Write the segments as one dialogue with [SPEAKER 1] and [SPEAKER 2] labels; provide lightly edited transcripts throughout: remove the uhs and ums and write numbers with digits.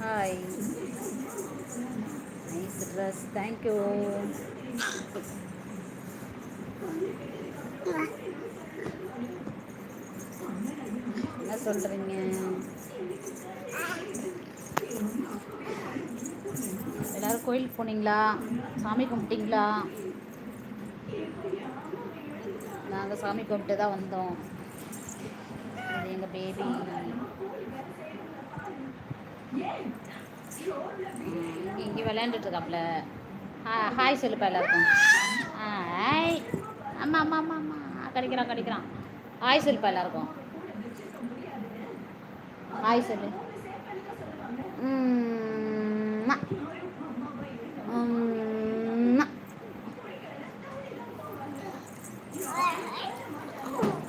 [SPEAKER 1] Hi. Nice dress. Thank you. என்ன சொல்றீங்க? எல்லாரும் கோயிலுக்கு போனீங்களா? சாமி கும்பிட்டீங்களா? நாங்கள் சாமி கும்பிட்டு தான் வந்தோம். இது எங்கள் பேபி. இங்கே விளையாண்டுட்டு இருக்காப்ல. ஹாய் சொல்லுப்பா எல்லாருக்கும். ஹாய். அம்மா அம்மா அம்மா அம்மா கடிக்கிறான் கடிக்கிறான். ஹாய் சொல்லுப்பா எல்லாருக்கும். ஹாய் சொல்லு. ம்மா. ம்மா.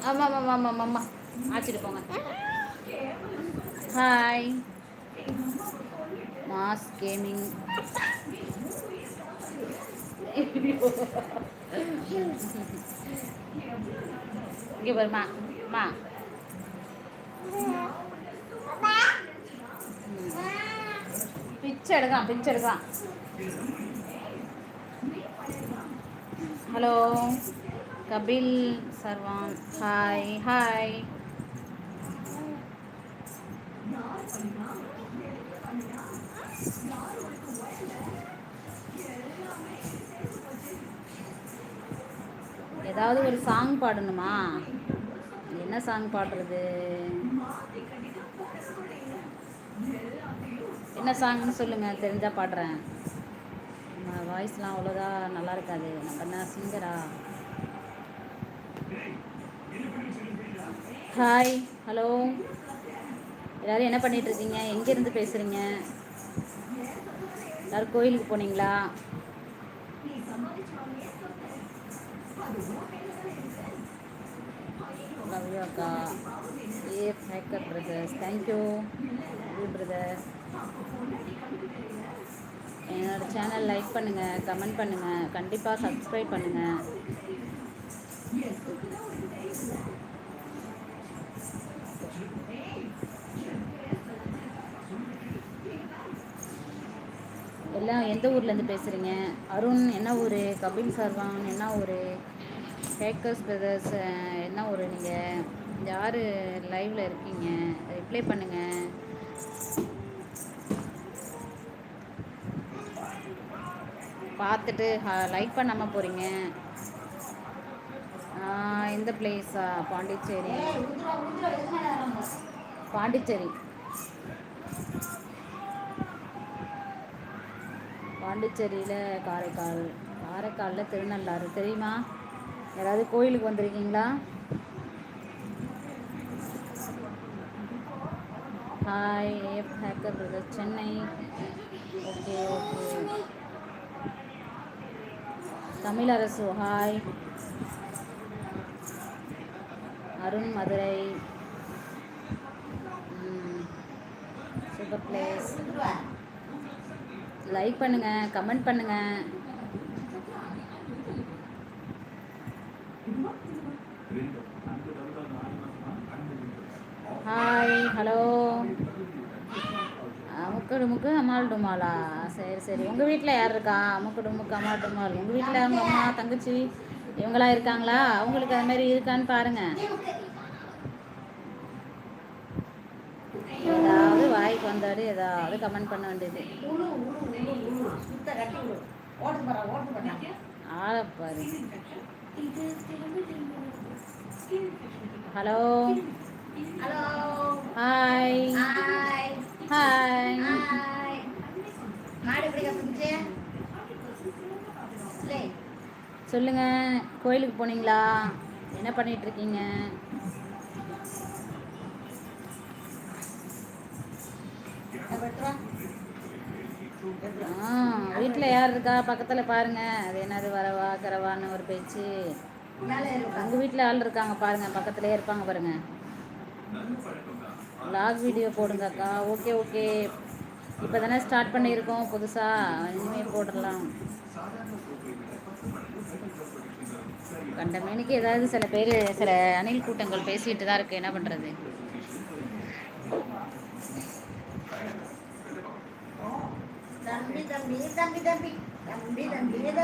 [SPEAKER 1] ஆமாம் ஆமாம் ஆமாம் ஆமாம் ஆச்சிட்டு போங்க. ஹாய். Mass gaming. இங்கே வருமா மா. பிச்சை எடுக்கலாம் பிச்சை எடுக்கலாம். ஹலோ கபில் சர்வான். Hi hi. ஏதாவது ஒரு சாங் பாடணுமா? என்ன சாங் பாடுறது? என்ன சாங்னு சொல்லுங்கள், தெரிஞ்சால் பாடுறேன். நம்ம வாய்ஸ்லாம் அவ்வளோதா நல்லா இருக்காது. நம்ம என்ன சிங்கரா? Hi hello. எல்லோரும் என்ன பண்ணிகிட்ருக்கீங்க? எங்கேருந்து பேசுகிறீங்க? எல்லோரும் கோயிலுக்கு போனீங்களா? லவ் யூ அக்கா. ஏஃப் ஹேக்கர் பிரதர்ஸ். Thank you brother. என்னோடய சேனல் லைக் பண்ணுங்கள், கமெண்ட் பண்ணுங்கள், கண்டிப்பாக சப்ஸ்கிரைப் பண்ணுங்கள். எல்லாம் எந்த ஊர்லேருந்து பேசுகிறீங்க? அருண் என்ன ஊர்? கபில் சர்வான் என்ன ஊர்? ஹேக்கர்ஸ் பிரதர்ஸ் என்ன ஊர்? நீங்கள் யார் லைவில் இருக்கீங்க? ரிப்ளை பண்ணுங்கள். பார்த்துட்டு லைக் பண்ணாமல் போகிறீங்க. இந்த பிளேஸா? பாண்டிச்சேரி. பாண்டிச்சேரி பாண்டிச்சேரியில் காரைக்கால். காரைக்காலில் திருநள்ளாறு தெரியுமா? யாராவது கோயிலுக்கு வந்திருக்கீங்களா? ஹாய் ஏஃப் hacker brother Chennai. Okay okay. Tamilarasu hi. Arun Madurai. Super place. Like பண்ணுங்கள், கமெண்ட் பண்ணுங்கள். Hi hello. அமுக்கு டுமுக்கு அமால் டுமாலா? சரி சரி. உங்கள் வீட்டில் யார் இருக்கா? அமுக்கு டுமுக்கு அமால் டுமால். உங்கள் வீட்டில் அவங்க அம்மா தங்கச்சி இவங்களாம் இருக்காங்களா? அவங்களுக்கு அது மாதிரி இருக்கான்னு பாருங்கள். ஏதாவது வாய்க்கு வந்தாடு ஏதாவது கமெண்ட் பண்ண வேண்டியது. ஆளப்பாரு. Hello hello. Hi hi hi. சொல்லுங்க, கோயிலுக்கு போனீங்களா? என்ன பண்ணிட்டு இருக்கீங்க? வீட்டில் யார் இருக்கா? பக்கத்தில் பாருங்கள். அது என்னது வரவா கரவான்னு ஒரு பேச்சு. உங்கள் வீட்டில் ஆள் இருக்காங்க பாருங்கள், பக்கத்துலேயே இருப்பாங்க பாருங்கள். லாக் வீடியோ போடுங்க அக்கா. Okay okay. இப்போ தானே ஸ்டார்ட் பண்ணியிருக்கோம் புதுசாக, இனிமேல் போடலாம். கண்டமேனிக்கு ஏதாவது சில பேர் சில அணில் கூட்டங்கள் பேசிகிட்டு தான் இருக்குது, என்ன பண்ணுறது?
[SPEAKER 2] தம்பி தம்பி தம்பி தம்பி தம்பி தம்பி தம்பி